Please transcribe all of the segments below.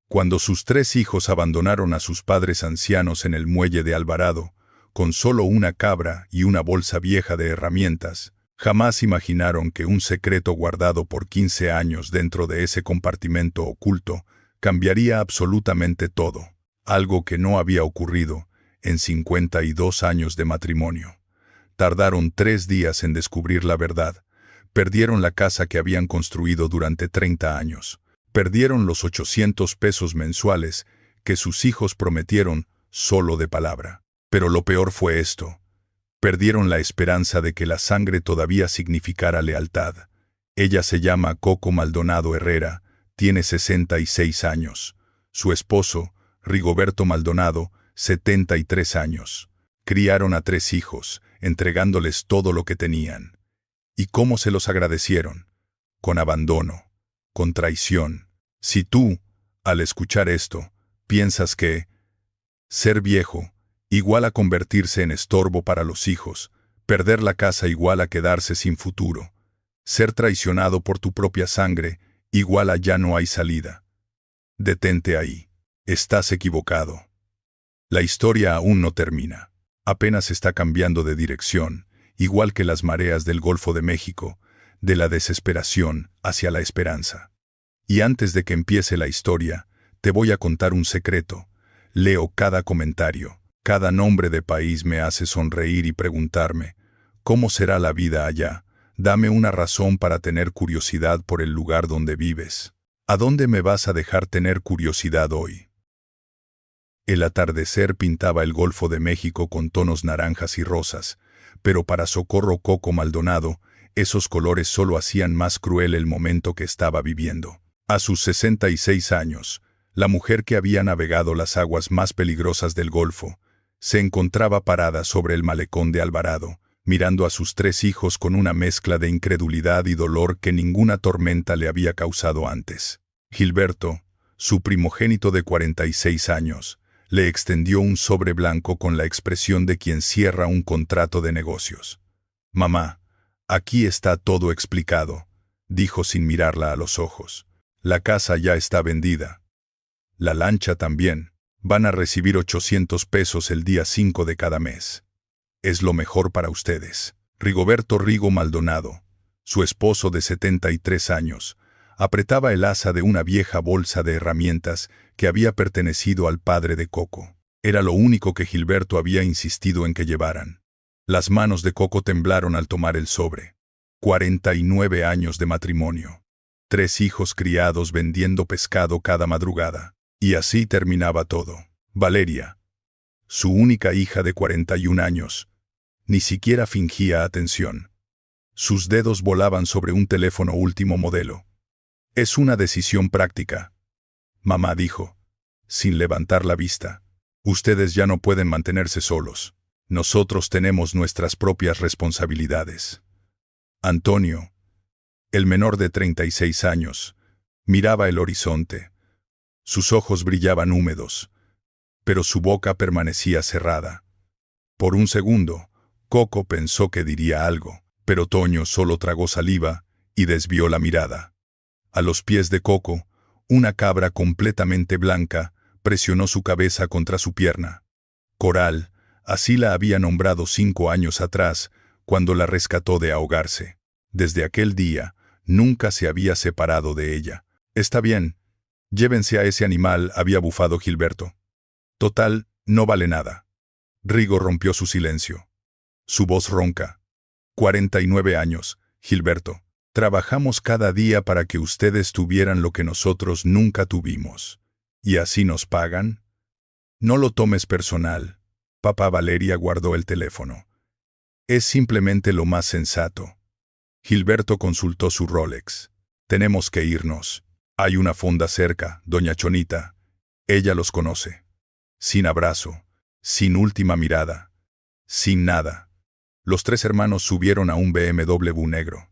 Cuando sus 3 hijos abandonaron a sus padres ancianos en el muelle de Alvarado, con solo una cabra y una bolsa vieja de herramientas, jamás imaginaron que un secreto guardado por 15 años dentro de ese compartimento oculto cambiaría absolutamente todo, algo que no había ocurrido en 52 años de matrimonio. Tardaron 3 días en descubrir la verdad. Perdieron la casa que habían construido durante 30 años. Perdieron los 800 pesos mensuales que sus hijos prometieron solo de palabra. Pero lo peor fue esto. Perdieron la esperanza de que la sangre todavía significara lealtad. Ella se llama Coco Maldonado Herrera, tiene 66 años. Su esposo, Rigoberto Maldonado, 73 años. Criaron a 3 hijos, entregándoles todo lo que tenían. ¿Y cómo se los agradecieron? Con abandono, con traición. Si tú, al escuchar esto, piensas que ser viejo igual a convertirse en estorbo para los hijos, perder la casa igual a quedarse sin futuro, ser traicionado por tu propia sangre igual a ya no hay salida, detente ahí. Estás equivocado. La historia aún no termina. Apenas está cambiando de dirección, igual que las mareas del Golfo de México, de la desesperación hacia la esperanza. Y antes de que empiece la historia, te voy a contar un secreto. Leo cada comentario, cada nombre de país me hace sonreír y preguntarme, ¿cómo será la vida allá? Dame una razón para tener curiosidad por el lugar donde vives. ¿A dónde me vas a dejar tener curiosidad hoy? El atardecer pintaba el Golfo de México con tonos naranjas y rosas, pero para Socorro Coco Maldonado, esos colores solo hacían más cruel el momento que estaba viviendo. A sus 66 años, la mujer que había navegado las aguas más peligrosas del Golfo, se encontraba parada sobre el malecón de Alvarado, mirando a sus 3 hijos con una mezcla de incredulidad y dolor que ninguna tormenta le había causado antes. Gilberto, su primogénito de 46 años, le extendió un sobre blanco con la expresión de quien cierra un contrato de negocios. «Mamá, aquí está todo explicado», dijo sin mirarla a los ojos. «La casa ya está vendida. La lancha también. Van a recibir 800 pesos el día 5 de cada mes. Es lo mejor para ustedes». Rigoberto Rigo Maldonado, su esposo de 73 años, apretaba el asa de una vieja bolsa de herramientas que había pertenecido al padre de Coco. Era lo único que Gilberto había insistido en que llevaran. Las manos de Coco temblaron al tomar el sobre. 49 años de matrimonio. 3 hijos criados vendiendo pescado cada madrugada. Y así terminaba todo. Valeria, su única hija de 41 años, ni siquiera fingía atención. Sus dedos volaban sobre un teléfono último modelo. «Es una decisión práctica», mamá dijo, sin levantar la vista. «Ustedes ya no pueden mantenerse solos. Nosotros tenemos nuestras propias responsabilidades». Antonio, el menor de 36 años, miraba el horizonte. Sus ojos brillaban húmedos, pero su boca permanecía cerrada. Por un segundo, Coco pensó que diría algo, pero Toño solo tragó saliva y desvió la mirada. A los pies de Coco, una cabra completamente blanca presionó su cabeza contra su pierna. Coral, así la había nombrado 5 años atrás, cuando la rescató de ahogarse. Desde aquel día, nunca se había separado de ella. «Está bien, llévense a ese animal», había bufado Gilberto. «Total, no vale nada». Rigo rompió su silencio. Su voz ronca. 49 años, Gilberto. Trabajamos cada día para que ustedes tuvieran lo que nosotros nunca tuvimos. ¿Y así nos pagan? No lo tomes personal. Papá. Valeria guardó el teléfono. Es simplemente lo más sensato. Gilberto consultó su Rolex. Tenemos que irnos. Hay una fonda cerca, doña Chonita. Ella los conoce. Sin abrazo, sin última mirada, sin nada. Los 3 hermanos subieron a un BMW negro.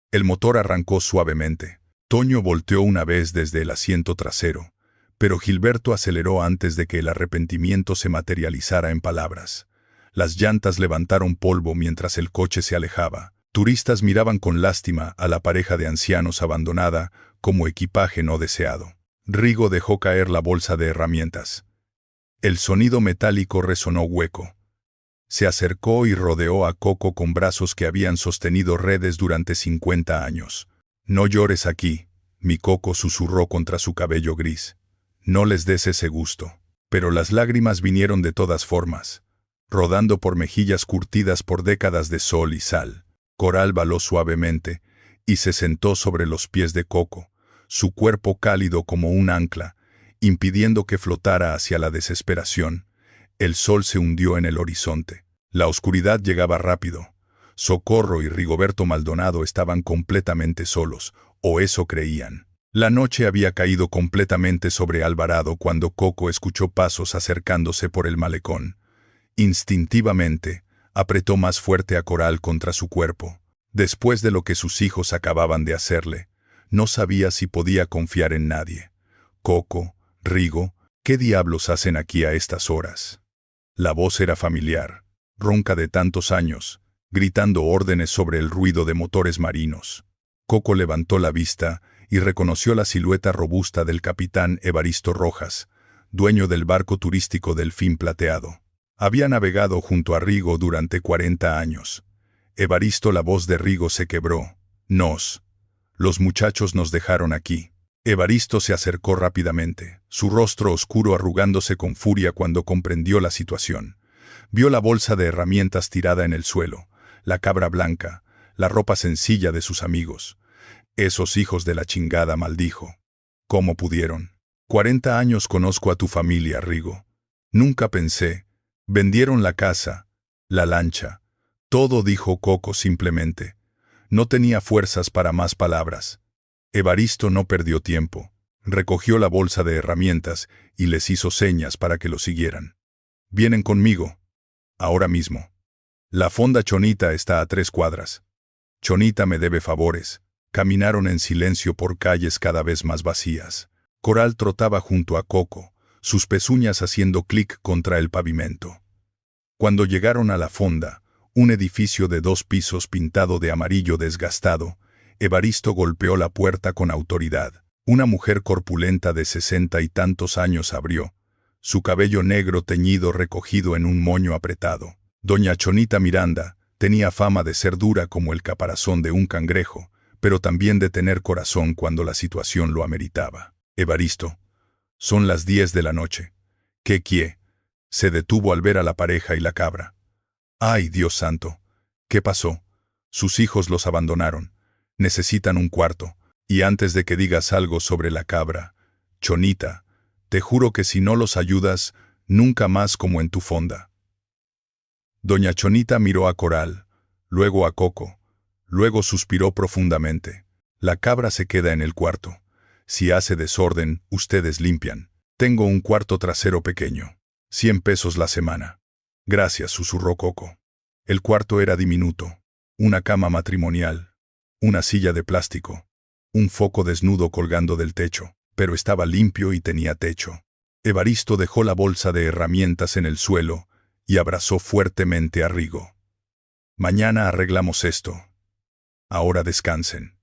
El motor arrancó suavemente. Toño volteó una vez desde el asiento trasero, pero Gilberto aceleró antes de que el arrepentimiento se materializara en palabras. Las llantas levantaron polvo mientras el coche se alejaba. Turistas miraban con lástima a la pareja de ancianos abandonada como equipaje no deseado. Rigo dejó caer la bolsa de herramientas. El sonido metálico resonó hueco. Se acercó y rodeó a Coco con brazos que habían sostenido redes durante 50 años. «No llores aquí», mi Coco susurró contra su cabello gris. «No les des ese gusto». Pero las lágrimas vinieron de todas formas, rodando por mejillas curtidas por décadas de sol y sal. Coral baló suavemente y se sentó sobre los pies de Coco, su cuerpo cálido como un ancla, impidiendo que flotara hacia la desesperación. El sol se hundió en el horizonte. La oscuridad llegaba rápido. Socorro y Rigoberto Maldonado estaban completamente solos, o eso creían. La noche había caído completamente sobre Alvarado cuando Coco escuchó pasos acercándose por el malecón. Instintivamente, apretó más fuerte a Coral contra su cuerpo. Después de lo que sus hijos acababan de hacerle, no sabía si podía confiar en nadie. «Coco, Rigo, ¿qué diablos hacen aquí a estas horas?» La voz era familiar, ronca de tantos años, gritando órdenes sobre el ruido de motores marinos. Coco levantó la vista y reconoció la silueta robusta del capitán Evaristo Rojas, dueño del barco turístico Delfín Plateado. Había navegado junto a Rigo durante 40 años. «Evaristo», la voz de Rigo se quebró. «Los muchachos nos dejaron aquí». Evaristo se acercó rápidamente, su rostro oscuro arrugándose con furia cuando comprendió la situación. Vio la bolsa de herramientas tirada en el suelo, la cabra blanca, la ropa sencilla de sus amigos. «Esos hijos de la chingada», maldijo. «¿Cómo pudieron? 40 años conozco a tu familia, Rigo. Nunca pensé. Vendieron la casa, la lancha, todo», dijo Coco simplemente. No tenía fuerzas para más palabras. Evaristo no perdió tiempo. Recogió la bolsa de herramientas y les hizo señas para que lo siguieran. «Vienen conmigo. Ahora mismo. La fonda Chonita está a 3 cuadras. Chonita me debe favores». Caminaron en silencio por calles cada vez más vacías. Coral trotaba junto a Coco, sus pezuñas haciendo clic contra el pavimento. Cuando llegaron a la fonda, un edificio de 2 pisos pintado de amarillo desgastado, Evaristo golpeó la puerta con autoridad. Una mujer corpulenta de 60 y tantos años abrió, su cabello negro teñido recogido en un moño apretado. Doña Chonita Miranda tenía fama de ser dura como el caparazón de un cangrejo, pero también de tener corazón cuando la situación lo ameritaba. «Evaristo, son las 10 de la noche. ¿Qué quiere?» Se detuvo al ver a la pareja y la cabra. «Ay, Dios santo. ¿Qué pasó?» «Sus hijos los abandonaron. Necesitan un cuarto. Y antes de que digas algo sobre la cabra, Chonita, te juro que si no los ayudas, nunca más como en tu fonda». Doña Chonita miró a Coral, luego a Coco. Luego suspiró profundamente. «La cabra se queda en el cuarto. Si hace desorden, ustedes limpian. Tengo un cuarto trasero pequeño. 100 pesos la semana». «Gracias», susurró Coco. El cuarto era diminuto. Una cama matrimonial. Una silla de plástico. Un foco desnudo colgando del techo. Pero estaba limpio y tenía techo. Evaristo dejó la bolsa de herramientas en el suelo y abrazó fuertemente a Rigo. «Mañana arreglamos esto. Ahora descansen».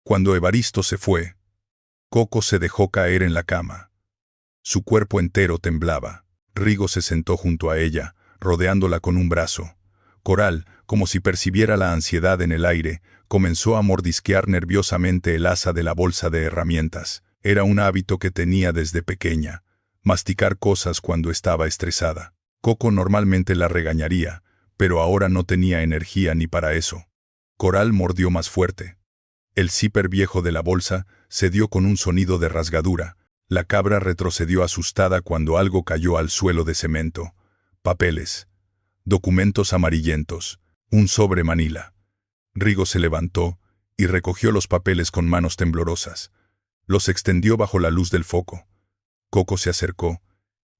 Cuando Evaristo se fue, Coco se dejó caer en la cama. Su cuerpo entero temblaba. Rigo se sentó junto a ella, rodeándola con un brazo. Coral, como si percibiera la ansiedad en el aire, comenzó a mordisquear nerviosamente el asa de la bolsa de herramientas. Era un hábito que tenía desde pequeña, masticar cosas cuando estaba estresada. Coco normalmente la regañaría, pero ahora no tenía energía ni para eso. Coral mordió más fuerte. El zíper viejo de la bolsa se dio con un sonido de rasgadura. La cabra retrocedió asustada cuando algo cayó al suelo de cemento. Papeles. Documentos amarillentos. Un sobre manila. Rigo se levantó y recogió los papeles con manos temblorosas. Los extendió bajo la luz del foco. Coco se acercó,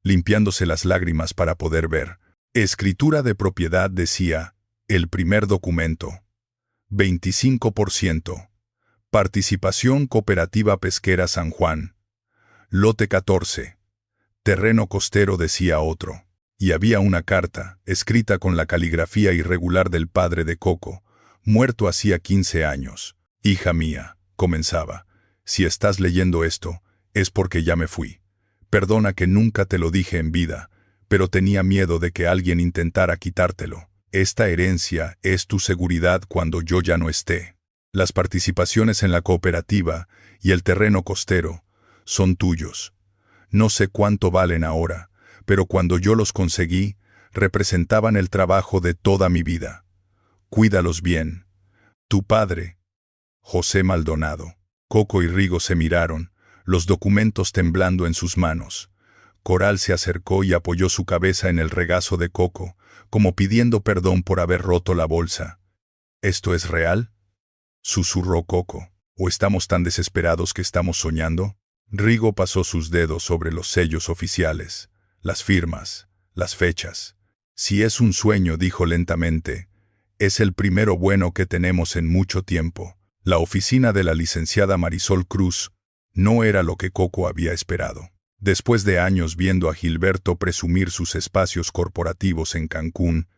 limpiándose las lágrimas para poder ver. Escritura de propiedad decía, el primer documento. 25%. Participación Cooperativa Pesquera San Juan. Lote 14. Terreno costero, decía otro. Y había una carta, escrita con la caligrafía irregular del padre de Coco, muerto hacía 15 años. «Hija mía», comenzaba, «si estás leyendo esto, Es porque ya me fui. Perdona que nunca te lo dije en vida, pero tenía miedo de que alguien intentara quitártelo. Esta herencia es tu seguridad cuando yo ya no esté. Las participaciones en la cooperativa y el terreno costero son tuyos. No sé cuánto valen ahora, pero cuando yo los conseguí, representaban el trabajo de toda mi vida. Cuídalos bien. Tu padre, José Maldonado. Coco y Rigo se miraron, los documentos temblando en sus manos. Coral se acercó y apoyó su cabeza en el regazo de Coco, como pidiendo perdón por haber roto la bolsa. ¿Esto es real?, susurró Coco. ¿O estamos tan desesperados que estamos soñando? Rigo pasó sus dedos sobre los sellos oficiales, las firmas, las fechas. Si es un sueño, dijo lentamente, es el primero bueno que tenemos en mucho tiempo. La oficina de la licenciada Marisol Cruz no era lo que Coco había esperado. Después de años viendo a Gilberto presumir sus espacios corporativos en Cancún,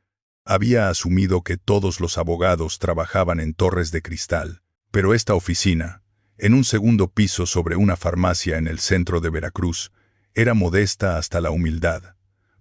había asumido que todos los abogados trabajaban en torres de cristal. Pero esta oficina, en un segundo piso sobre una farmacia en el centro de Veracruz, era modesta hasta la humildad.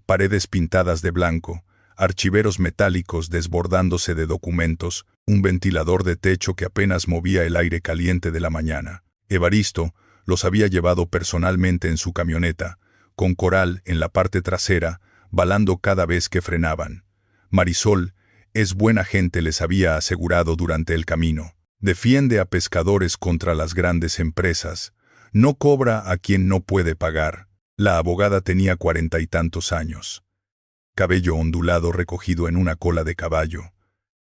Paredes pintadas de blanco, archiveros metálicos desbordándose de documentos, un ventilador de techo que apenas movía el aire caliente de la mañana. Evaristo los había llevado personalmente en su camioneta, con Coral en la parte trasera, balando cada vez que frenaban. Marisol es buena gente, les había asegurado durante el camino. Defiende a pescadores contra las grandes empresas. No cobra a quien no puede pagar. La abogada tenía 40 y tantos años. Cabello ondulado recogido en una cola de caballo.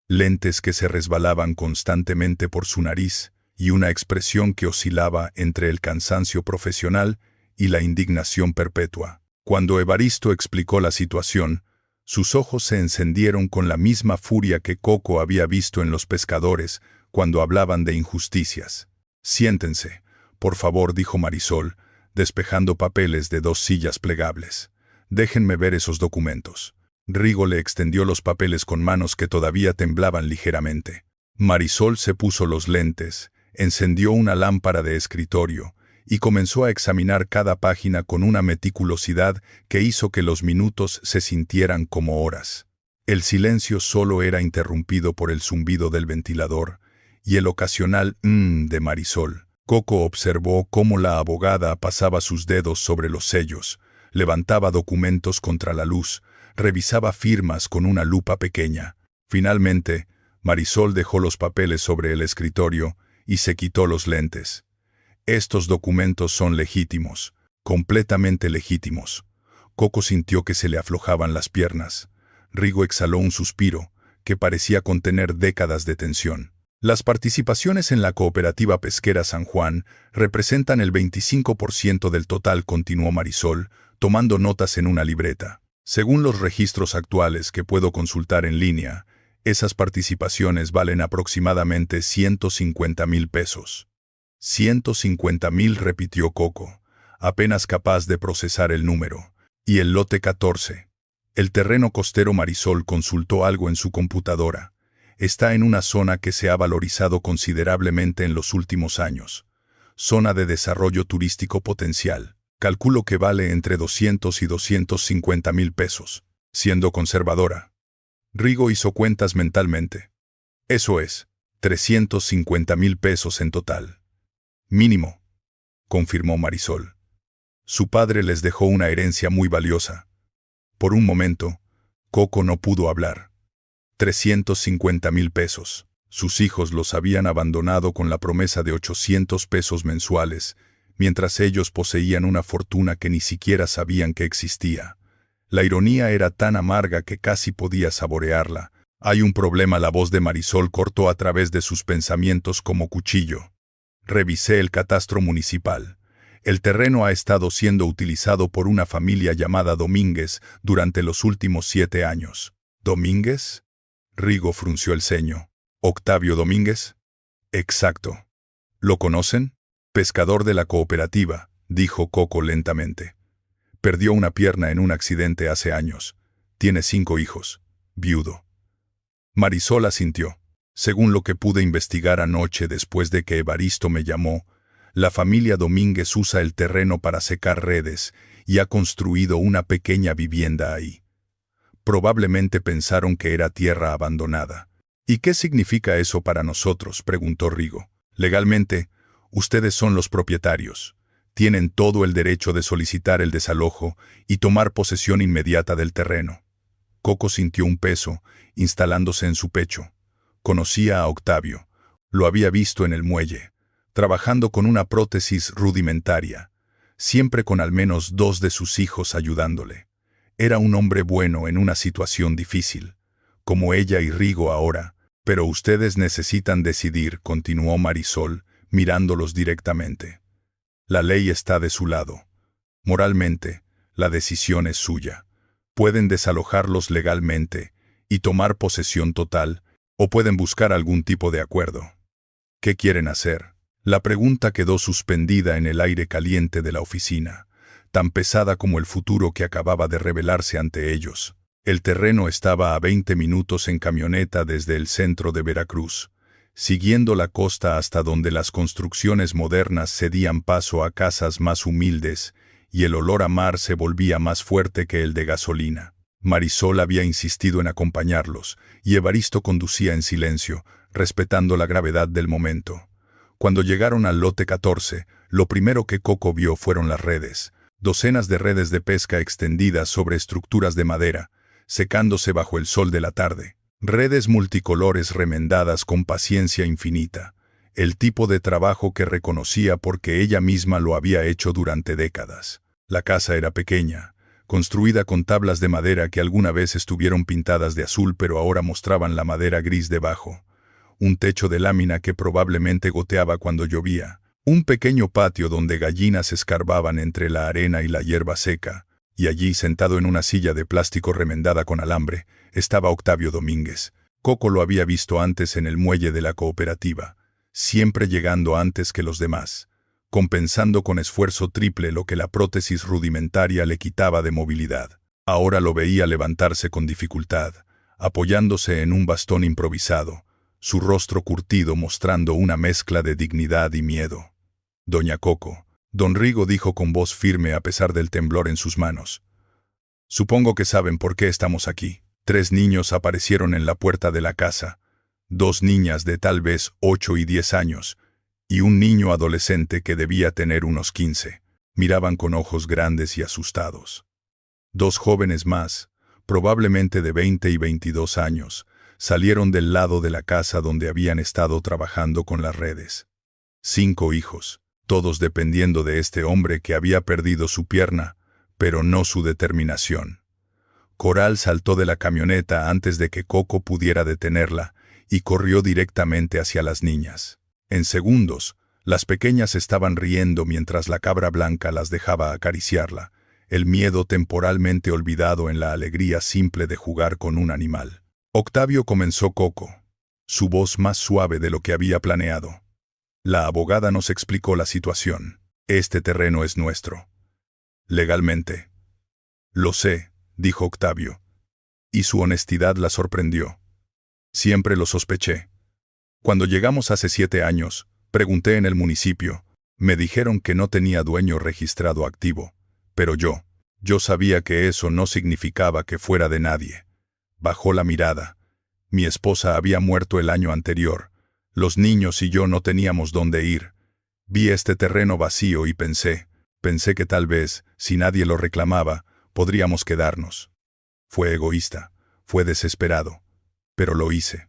Lentes que se resbalaban constantemente por su nariz y una expresión que oscilaba entre el cansancio profesional y la indignación perpetua. Cuando Evaristo explicó la situación, sus ojos se encendieron con la misma furia que Coco había visto en los pescadores cuando hablaban de injusticias. «Siéntense, por favor», dijo Marisol, despejando papeles de 2 sillas plegables. «Déjenme ver esos documentos». Rigo le extendió los papeles con manos que todavía temblaban ligeramente. Marisol se puso los lentes, encendió una lámpara de escritorio y comenzó a examinar cada página con una meticulosidad que hizo que los minutos se sintieran como horas. El silencio solo era interrumpido por el zumbido del ventilador y el ocasional de Marisol. Coco observó cómo la abogada pasaba sus dedos sobre los sellos, levantaba documentos contra la luz, revisaba firmas con una lupa pequeña. Finalmente, Marisol dejó los papeles sobre el escritorio y se quitó los lentes. «Estos documentos son legítimos, completamente legítimos». Coco sintió que se le aflojaban las piernas. Rigo exhaló un suspiro, que parecía contener décadas de tensión. «Las participaciones en la cooperativa pesquera San Juan representan el 25% del total», continuó Marisol, tomando notas en una libreta. «Según los registros actuales que puedo consultar en línea, esas participaciones valen aproximadamente 150,000 pesos. 150,000, repitió Coco, apenas capaz de procesar el número. ¿Y el lote 14? El terreno costero. Marisol consultó algo en su computadora. Está en una zona que se ha valorizado considerablemente en los últimos años. Zona de desarrollo turístico potencial. Calculo que vale entre 200 y 250,000 pesos, siendo conservadora. Rigo hizo cuentas mentalmente. Eso es, 350,000 pesos en total. Mínimo, confirmó Marisol. Su padre les dejó una herencia muy valiosa. Por un momento, Coco no pudo hablar. 350,000 pesos. Sus hijos los habían abandonado con la promesa de 800 pesos mensuales, mientras ellos poseían una fortuna que ni siquiera sabían que existía. La ironía era tan amarga que casi podía saborearla. «Hay un problema», la voz de Marisol cortó a través de sus pensamientos como cuchillo. «Revisé el catastro municipal. El terreno ha estado siendo utilizado por una familia llamada Domínguez durante los últimos 7 años. ¿Domínguez?». Rigo frunció el ceño. «¿Octavio Domínguez?». «Exacto». «¿Lo conocen?». «Pescador de la cooperativa», dijo Coco lentamente. «Perdió una pierna en un accidente hace años. Tiene 5 hijos. Viudo». Marisol asintió. «Según lo que pude investigar anoche después de que Evaristo me llamó, La familia Domínguez usa el terreno para secar redes y ha construido una pequeña vivienda ahí. Probablemente pensaron que era tierra abandonada. ¿Y qué significa eso para nosotros?, preguntó Rigo. Legalmente, ustedes son los propietarios. Tienen todo el derecho de solicitar el desalojo y tomar posesión inmediata del terreno. Coco sintió un peso instalándose en su pecho. Conocía a Octavio. Lo había visto en el muelle, trabajando con una prótesis rudimentaria, siempre con al menos 2 de sus hijos ayudándole. Era un hombre bueno en una situación difícil, como ella y Rigo ahora, pero ustedes necesitan decidir, continuó Marisol, mirándolos directamente. La ley está de su lado. Moralmente, la decisión es suya. Pueden desalojarlos legalmente y tomar posesión total, o pueden buscar algún tipo de acuerdo. ¿Qué quieren hacer? La pregunta quedó suspendida en el aire caliente de la oficina, tan pesada como el futuro que acababa de revelarse ante ellos. El terreno estaba a 20 minutos en camioneta desde el centro de Veracruz, siguiendo la costa hasta donde las construcciones modernas cedían paso a casas más humildes y el olor a mar se volvía más fuerte que el de gasolina. Marisol había insistido en acompañarlos, y Evaristo conducía en silencio, respetando la gravedad del momento. Cuando llegaron al lote 14, lo primero que Coco vio fueron las redes, docenas de redes de pesca extendidas sobre estructuras de madera, secándose bajo el sol de la tarde. Redes multicolores remendadas con paciencia infinita, el tipo de trabajo que reconocía porque ella misma lo había hecho durante décadas. La casa era pequeña, construida con tablas de madera que alguna vez estuvieron pintadas de azul pero ahora mostraban la madera gris debajo. Un techo de lámina que probablemente goteaba cuando llovía. Un pequeño patio donde gallinas escarbaban entre la arena y la hierba seca. Y allí, sentado en una silla de plástico remendada con alambre, estaba Octavio Domínguez. Coco lo había visto antes en el muelle de la cooperativa, siempre llegando antes que los demás, compensando con esfuerzo triple lo que la prótesis rudimentaria le quitaba de movilidad. Ahora lo veía levantarse con dificultad, apoyándose en un bastón improvisado, su rostro curtido mostrando una mezcla de dignidad y miedo. «Doña Coco», don Rigo dijo con voz firme a pesar del temblor en sus manos. «Supongo que saben por qué estamos aquí». 3 niños aparecieron en la puerta de la casa, 2 niñas de tal vez 8 y 10 años, y un niño adolescente que debía tener unos 15. Miraban con ojos grandes y asustados. 2 jóvenes más, probablemente de 20 y 22 años, salieron del lado de la casa donde habían estado trabajando con las redes. 5 hijos, todos dependiendo de este hombre que había perdido su pierna, pero no su determinación. Coral saltó de la camioneta antes de que Coco pudiera detenerla y corrió directamente hacia las niñas. En segundos, las pequeñas estaban riendo mientras la cabra blanca las dejaba acariciarla, el miedo temporalmente olvidado en la alegría simple de jugar con un animal. Octavio, comenzó Coco, su voz más suave de lo que había planeado. La abogada nos explicó la situación. Este terreno es nuestro. Legalmente. Lo sé, dijo Octavio. Y su honestidad la sorprendió. Siempre lo sospeché. Cuando llegamos hace 7 años, pregunté en el municipio. Me dijeron que no tenía dueño registrado activo. Pero yo sabía que eso no significaba que fuera de nadie. Bajó la mirada. Mi esposa había muerto el año anterior. Los niños y yo no teníamos dónde ir. Vi este terreno vacío y pensé que tal vez, si nadie lo reclamaba, podríamos quedarnos. Fue egoísta, fue desesperado, pero lo hice.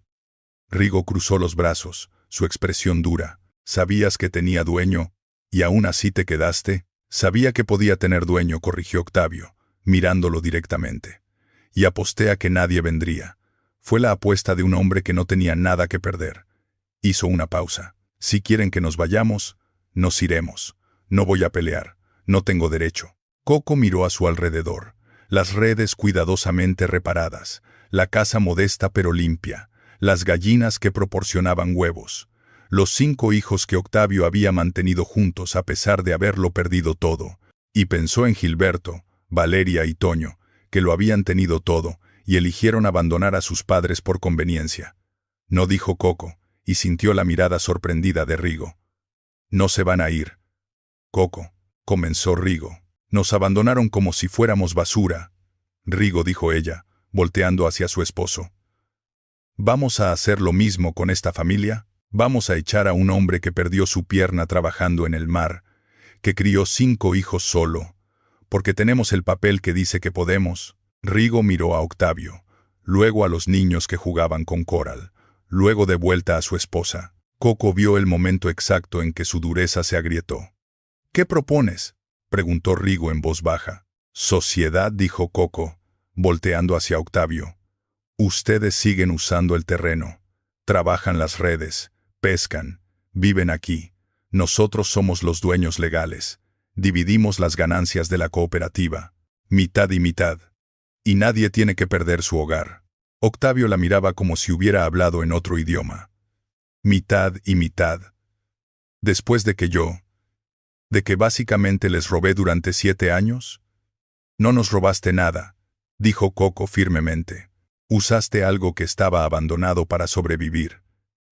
Rigo cruzó los brazos, su expresión dura. ¿Sabías que tenía dueño? ¿Y aún así te quedaste? Sabía que podía tener dueño, corrigió Octavio, mirándolo directamente. Y aposté a que nadie vendría. Fue la apuesta de un hombre que no tenía nada que perder. Hizo una pausa. Si quieren que nos vayamos, nos iremos. No voy a pelear. No tengo derecho. Coco miró a su alrededor. Las redes cuidadosamente reparadas, la casa modesta pero limpia, las gallinas que proporcionaban huevos, los 5 hijos que Octavio había mantenido juntos a pesar de haberlo perdido todo, y pensó en Gilberto, Valeria y Toño, que lo habían tenido todo, y eligieron abandonar a sus padres por conveniencia. No dijo Coco, y sintió la mirada sorprendida de Rigo. No se van a ir. Coco, comenzó Rigo. Nos abandonaron como si fuéramos basura. Rigo, dijo ella, volteando hacia su esposo. ¿Vamos a hacer lo mismo con esta familia? ¿Vamos a echar a un hombre que perdió su pierna trabajando en el mar, que crió 5 hijos solo, porque tenemos el papel que dice que podemos? Rigo miró a Octavio, luego a los niños que jugaban con Coral, luego de vuelta a su esposa. Coco vio el momento exacto en que su dureza se agrietó. ¿Qué propones?, preguntó Rigo en voz baja. Sociedad, dijo Coco, volteando hacia Octavio. Ustedes siguen usando el terreno, trabajan las redes, pescan, viven aquí. Nosotros somos los dueños legales. Dividimos las ganancias de la cooperativa, mitad y mitad. Y nadie tiene que perder su hogar. Octavio la miraba como si hubiera hablado en otro idioma. Mitad y mitad. Después de que básicamente les robé durante 7 años. No nos robaste nada, dijo Coco firmemente. Usaste algo que estaba abandonado para sobrevivir.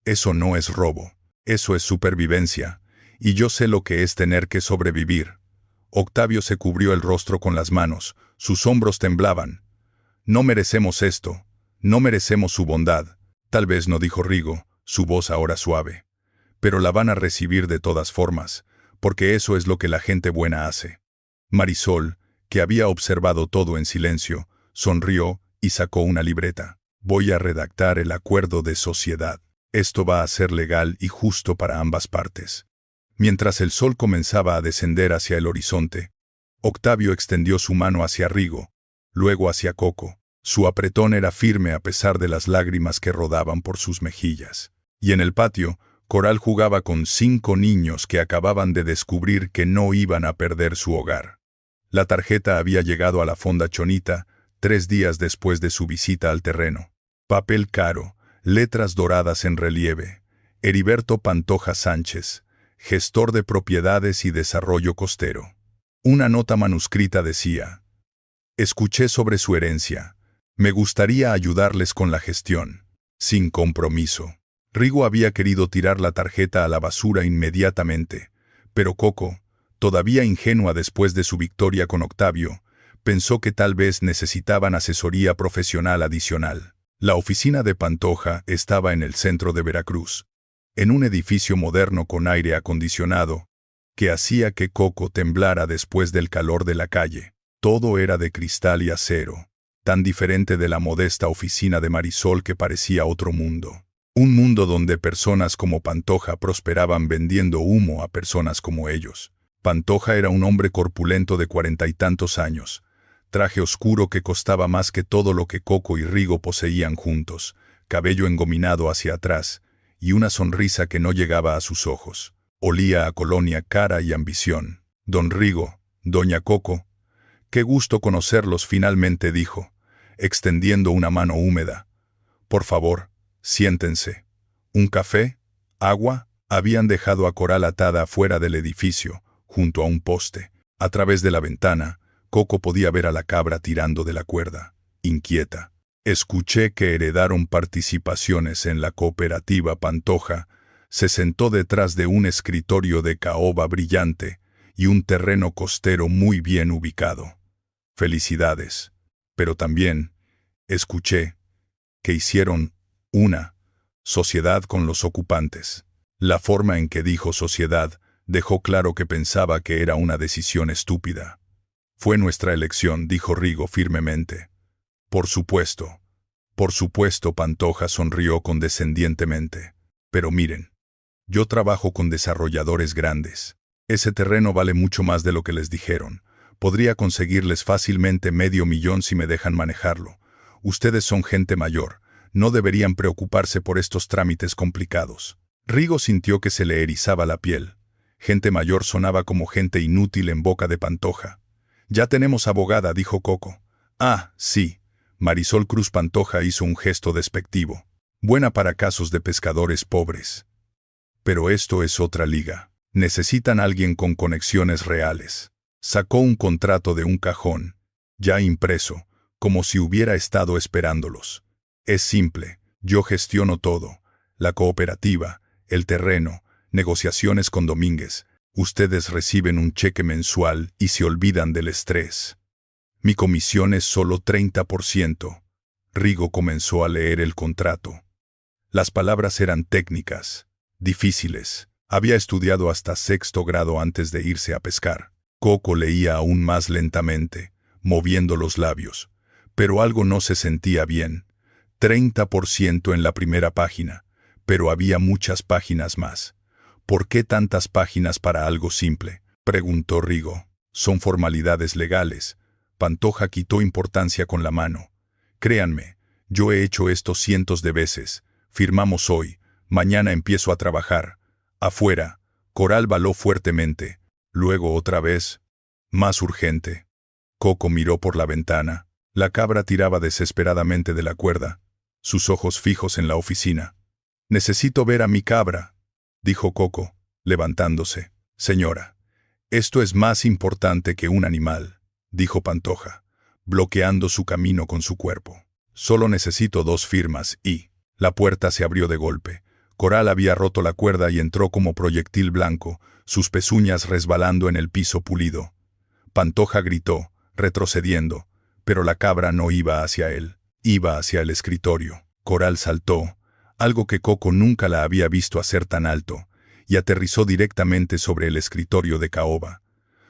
Eso no es robo, eso es supervivencia, y yo sé lo que es tener que sobrevivir. Octavio se cubrió el rostro con las manos, sus hombros temblaban. No merecemos esto, no merecemos su bondad. Tal vez no, dijo Rigo, su voz ahora suave. Pero la van a recibir de todas formas, porque eso es lo que la gente buena hace. Marisol, que había observado todo en silencio, sonrió y sacó una libreta. Voy a redactar el acuerdo de sociedad. Esto va a ser legal y justo para ambas partes. Mientras el sol comenzaba a descender hacia el horizonte, Octavio extendió su mano hacia Rigo, luego hacia Coco. Su apretón era firme a pesar de las lágrimas que rodaban por sus mejillas. Y en el patio, Coral jugaba con 5 niños que acababan de descubrir que no iban a perder su hogar. La tarjeta había llegado a la fonda Chonita 3 días después de su visita al terreno. Papel caro, letras doradas en relieve. Heriberto Pantoja Sánchez, gestor de propiedades y desarrollo costero. Una nota manuscrita decía: escuché sobre su herencia. Me gustaría ayudarles con la gestión. Sin compromiso. Rigo había querido tirar la tarjeta a la basura inmediatamente, pero Coco, todavía ingenua después de su victoria con Octavio, pensó que tal vez necesitaban asesoría profesional adicional. La oficina de Pantoja estaba en el centro de Veracruz, en un edificio moderno con aire acondicionado, que hacía que Coco temblara después del calor de la calle. Todo era de cristal y acero, tan diferente de la modesta oficina de Marisol que parecía otro mundo. Un mundo donde personas como Pantoja prosperaban vendiendo humo a personas como ellos. Pantoja era un hombre corpulento de 40 y tantos años, traje oscuro que costaba más que todo lo que Coco y Rigo poseían juntos, cabello engominado hacia atrás, y una sonrisa que no llegaba a sus ojos. Olía a colonia cara y ambición. Don Rigo, doña Coco, qué gusto conocerlos, finalmente dijo, extendiendo una mano húmeda. Por favor, siéntense. ¿Un café? ¿Agua? Habían dejado a Coral atada afuera del edificio, junto a un poste. A través de la ventana, Coco podía ver a la cabra tirando de la cuerda, inquieta. Escuché que heredaron participaciones en la cooperativa Pantoja. Se sentó detrás de un escritorio de caoba brillante y un terreno costero muy bien ubicado. Felicidades. Pero también escuché que hicieron una sociedad con los ocupantes. La forma en que dijo sociedad dejó claro que pensaba que era una decisión estúpida. Fue nuestra elección, dijo Rigo firmemente. Por supuesto, Pantoja sonrió condescendientemente. Pero miren, yo trabajo con desarrolladores grandes. Ese terreno vale mucho más de lo que les dijeron. Podría conseguirles fácilmente $500,000 si me dejan manejarlo. Ustedes son gente mayor, no deberían preocuparse por estos trámites complicados. Rigo sintió que se le erizaba la piel. Gente mayor sonaba como gente inútil en boca de Pantoja. Ya tenemos abogada, dijo Coco. Ah, sí. Marisol Cruz Pantoja hizo un gesto despectivo. Buena para casos de pescadores pobres. Pero esto es otra liga. Necesitan alguien con conexiones reales. Sacó un contrato de un cajón, ya impreso, como si hubiera estado esperándolos. Es simple, yo gestiono todo. La cooperativa, el terreno, negociaciones con Domínguez. Ustedes reciben un cheque mensual y se olvidan del estrés. Mi comisión es solo 30%. Rigo comenzó a leer el contrato. Las palabras eran técnicas, difíciles. Había estudiado hasta 6º grado antes de irse a pescar. Coco leía aún más lentamente, moviendo los labios. Pero algo no se sentía bien. 30% en la primera página, pero había muchas páginas más. ¿Por qué tantas páginas para algo simple?, preguntó Rigo. Son formalidades legales. Pantoja quitó importancia con la mano. Créanme, yo he hecho esto cientos de veces. Firmamos hoy, mañana empiezo a trabajar. Afuera, Coral baló fuertemente. Luego otra vez. Más urgente. Coco miró por la ventana. La cabra tiraba desesperadamente de la cuerda, sus ojos fijos en la oficina. «Necesito ver a mi cabra», dijo Coco, levantándose. «Señora, esto es más importante que un animal», dijo Pantoja, bloqueando su camino con su cuerpo. «Solo necesito 2 firmas y...» La puerta se abrió de golpe. Coral había roto la cuerda y entró como proyectil blanco, sus pezuñas resbalando en el piso pulido. Pantoja gritó, retrocediendo, pero la cabra no iba hacia él, iba hacia el escritorio. Coral saltó, algo que Coco nunca la había visto hacer tan alto, y aterrizó directamente sobre el escritorio de caoba.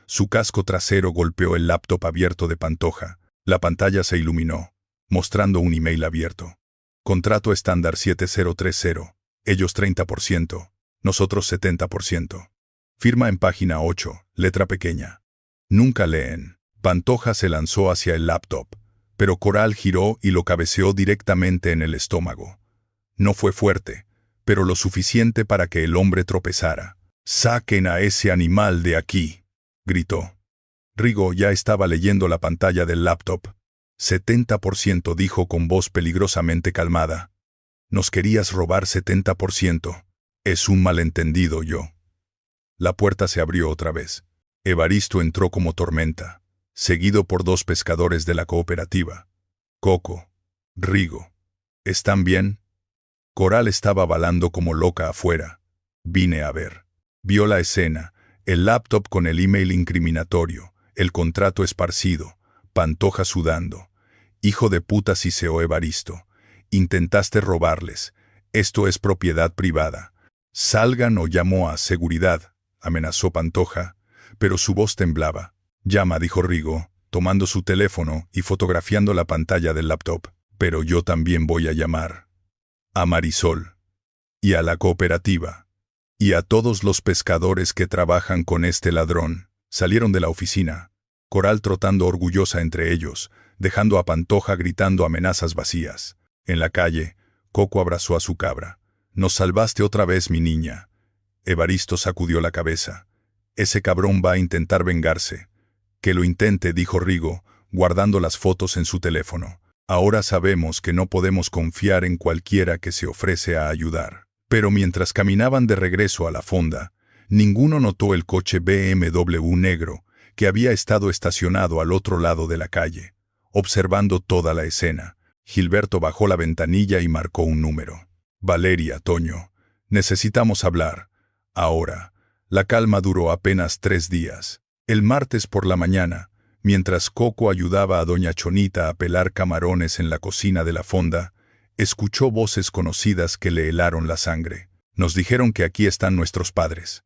Su casco trasero golpeó el laptop abierto de Pantoja. La pantalla se iluminó, mostrando un email abierto. Contrato estándar 7030. Ellos 30%, nosotros 70%. Firma en página 8, letra pequeña. Nunca leen. Pantoja se lanzó hacia el laptop, pero Coral giró y lo cabeceó directamente en el estómago. No fue fuerte, pero lo suficiente para que el hombre tropezara. «¡Saquen a ese animal de aquí!», gritó. Rigo ya estaba leyendo la pantalla del laptop. 70%, dijo con voz peligrosamente calmada. «Nos querías robar 70%. Es un malentendido, yo». La puerta se abrió otra vez. Evaristo entró como tormenta, seguido por 2 pescadores de la cooperativa. «Coco, Rigo, ¿están bien?». Coral estaba balando como loca afuera. «Vine a ver». Vio la escena, el laptop con el email incriminatorio, el contrato esparcido, Pantoja sudando. «Hijo de puta», siseó Evaristo. «Intentaste robarles. Esto es propiedad privada. Salgan o llamo a seguridad», amenazó Pantoja, pero su voz temblaba. «Llama», dijo Rigo, tomando su teléfono y fotografiando la pantalla del laptop. «Pero yo también voy a llamar a Marisol, y a la cooperativa, y a todos los pescadores que trabajan con este ladrón». Salieron de la oficina, Coral trotando orgullosa entre ellos, dejando a Pantoja gritando amenazas vacías. En la calle, Coco abrazó a su cabra. «Nos salvaste otra vez, mi niña». Evaristo sacudió la cabeza. «Ese cabrón va a intentar vengarse». «Que lo intente», dijo Rigo, guardando las fotos en su teléfono. «Ahora sabemos que no podemos confiar en cualquiera que se ofrece a ayudar». Pero mientras caminaban de regreso a la fonda, ninguno notó el coche BMW negro que había estado estacionado al otro lado de la calle, observando toda la escena. Gilberto bajó la ventanilla y marcó un número. «Valeria, Toño, necesitamos hablar. Ahora». La calma duró apenas 3 días. El martes por la mañana, mientras Coco ayudaba a doña Chonita a pelar camarones en la cocina de la fonda, escuchó voces conocidas que le helaron la sangre. «Nos dijeron que aquí están nuestros padres».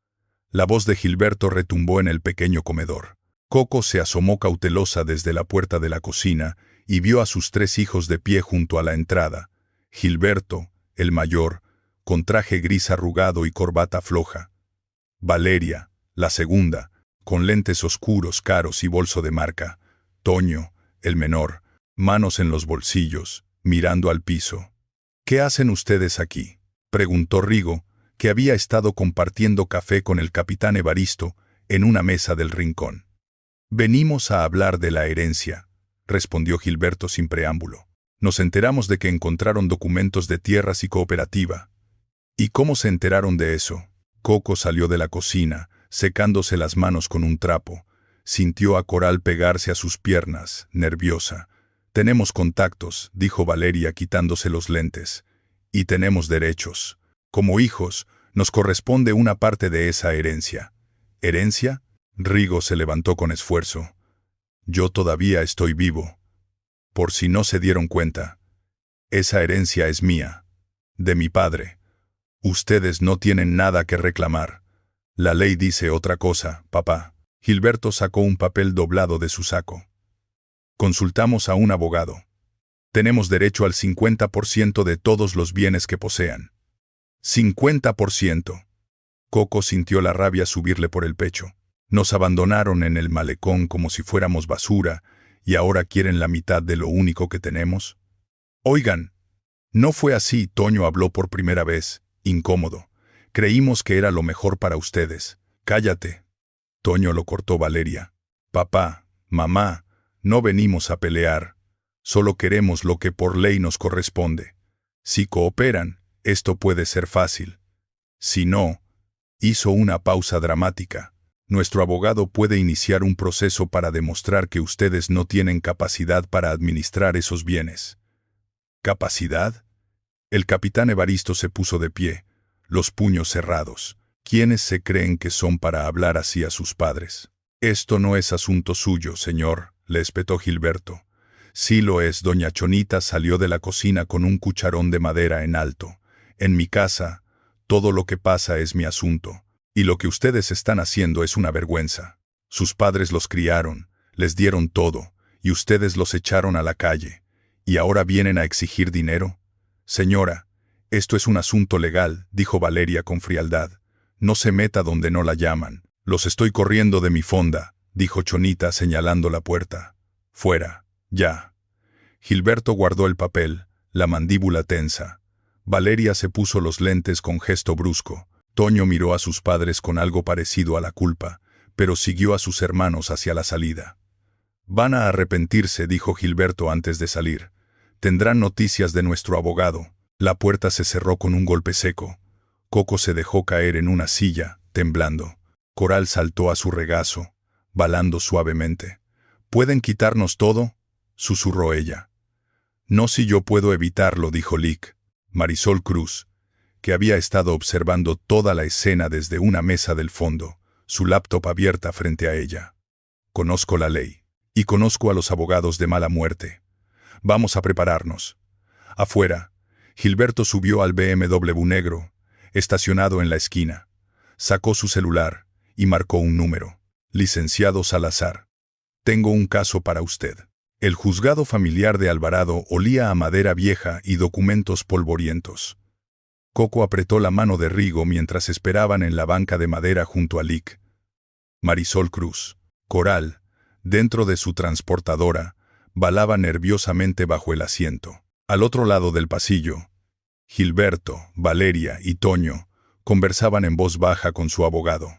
La voz de Gilberto retumbó en el pequeño comedor. Coco se asomó cautelosa desde la puerta de la cocina y vio a sus 3 hijos de pie junto a la entrada. Gilberto, el mayor, con traje gris arrugado y corbata floja. Valeria, la segunda, con lentes oscuros caros y bolso de marca. Toño, el menor, manos en los bolsillos, mirando al piso. «¿Qué hacen ustedes aquí?», preguntó Rigo, que había estado compartiendo café con el capitán Evaristo en una mesa del rincón. «Venimos a hablar de la herencia», respondió Gilberto sin preámbulo. «Nos enteramos de que encontraron documentos de tierras y cooperativa». «¿Y cómo se enteraron de eso?». Coco salió de la cocina, secándose las manos con un trapo. Sintió a Coral pegarse a sus piernas, nerviosa. «Tenemos contactos», dijo Valeria quitándose los lentes. «Y tenemos derechos. Como hijos, Nos corresponde una parte de esa herencia. ¿Herencia? Rigo se levantó con esfuerzo. Yo todavía estoy vivo. Por si no se dieron cuenta. Esa herencia es mía. De mi padre. Ustedes no tienen nada que reclamar. La ley dice otra cosa, papá. Gilberto sacó un papel doblado de su saco. Consultamos a un abogado. Tenemos derecho al 50% de todos los bienes que posean. 50%. Coco sintió la rabia subirle por el pecho. Nos abandonaron en el malecón como si fuéramos basura, y ahora quieren la mitad de lo único que tenemos. Oigan, no fue así, Toño habló por primera vez, incómodo. Creímos que era lo mejor para ustedes. Cállate. Toño lo cortó Valeria. Papá, mamá, no venimos a pelear. Solo queremos lo que por ley nos corresponde. Si cooperan, esto puede ser fácil. Si no, hizo una pausa dramática. Nuestro abogado puede iniciar un proceso para demostrar que ustedes no tienen capacidad para administrar esos bienes. ¿Capacidad? El capitán Evaristo se puso de pie, los puños cerrados. ¿Quiénes se creen que son para hablar así a sus padres? Esto no es asunto suyo, señor, le espetó Gilberto. Sí lo es, doña Chonita salió de la cocina con un cucharón de madera en alto. En mi casa, todo lo que pasa es mi asunto, y lo que ustedes están haciendo es una vergüenza. Sus padres los criaron, les dieron todo, y ustedes los echaron a la calle. ¿Y ahora vienen a exigir dinero? Señora, esto es un asunto legal, dijo Valeria con frialdad. No se meta donde no la llaman. Los estoy corriendo de mi fonda, dijo Chonita señalando la puerta. Fuera, ya. Gilberto guardó el papel, la mandíbula tensa. Valeria se puso los lentes con gesto brusco. Toño miró a sus padres con algo parecido a la culpa, pero siguió a sus hermanos hacia la salida. Van a arrepentirse, dijo Gilberto antes de salir. Tendrán noticias de nuestro abogado. La puerta se cerró con un golpe seco. Coco se dejó caer en una silla, temblando. Coral saltó a su regazo, balando suavemente. ¿Pueden quitarnos todo?, susurró ella. No si yo puedo evitarlo, dijo Lic. Marisol Cruz, que había estado observando toda la escena desde una mesa del fondo, su laptop abierta frente a ella. Conozco la ley, y conozco a los abogados de mala muerte. Vamos a prepararnos. Afuera, Gilberto subió al BMW negro, estacionado en la esquina. Sacó su celular y marcó un número. Licenciado Salazar. Tengo un caso para usted. El juzgado familiar de Alvarado olía a madera vieja y documentos polvorientos. Coco apretó la mano de Rigo mientras esperaban en la banca de madera junto a Lic. Marisol Cruz, Coral, dentro de su transportadora, balaba nerviosamente bajo el asiento. Al otro lado del pasillo, Gilberto, Valeria y Toño conversaban en voz baja con su abogado.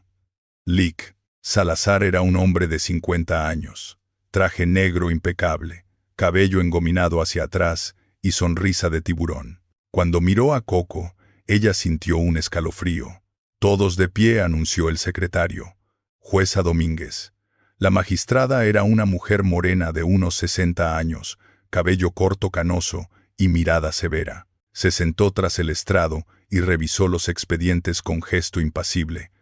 Lic. Salazar era un hombre de 50 años, traje negro impecable, cabello engominado hacia atrás y sonrisa de tiburón. Cuando miró a Coco, ella sintió un escalofrío. Todos de pie, anunció el secretario. Jueza Domínguez. La magistrada era una mujer morena de unos 60 años, cabello corto canoso y mirada severa. Se sentó tras el estrado y revisó los expedientes con gesto impasible.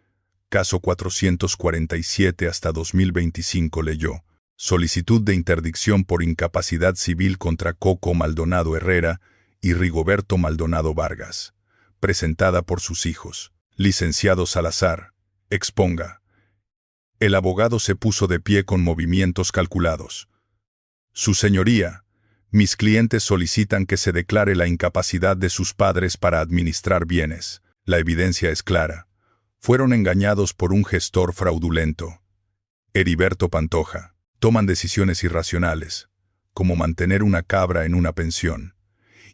Caso 447 hasta 2025 leyó. Solicitud de interdicción por incapacidad civil contra Coco Maldonado Herrera y Rigoberto Maldonado Vargas. Presentada por sus hijos. Licenciado Salazar, exponga. El abogado se puso de pie con movimientos calculados. Su señoría, mis clientes solicitan que se declare la incapacidad de sus padres para administrar bienes. La evidencia es clara. Fueron engañados por un gestor fraudulento. Heriberto Pantoja. Toman decisiones irracionales, como mantener una cabra en una pensión.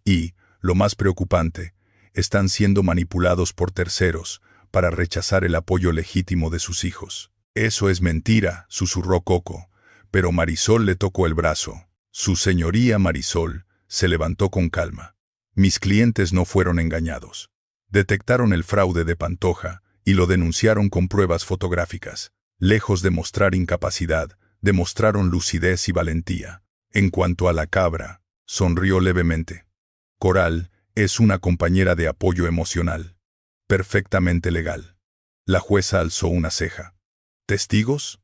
Y, lo más preocupante, están siendo manipulados por terceros para rechazar el apoyo legítimo de sus hijos. Eso es mentira, susurró Coco, pero Marisol le tocó el brazo. Su señoría Marisol se levantó con calma. Mis clientes no fueron engañados. Detectaron el fraude de Pantoja y lo denunciaron con pruebas fotográficas. Lejos de mostrar incapacidad, demostraron lucidez y valentía. En cuanto a la cabra, sonrió levemente. Coral es una compañera de apoyo emocional. Perfectamente legal. La jueza alzó una ceja. ¿Testigos?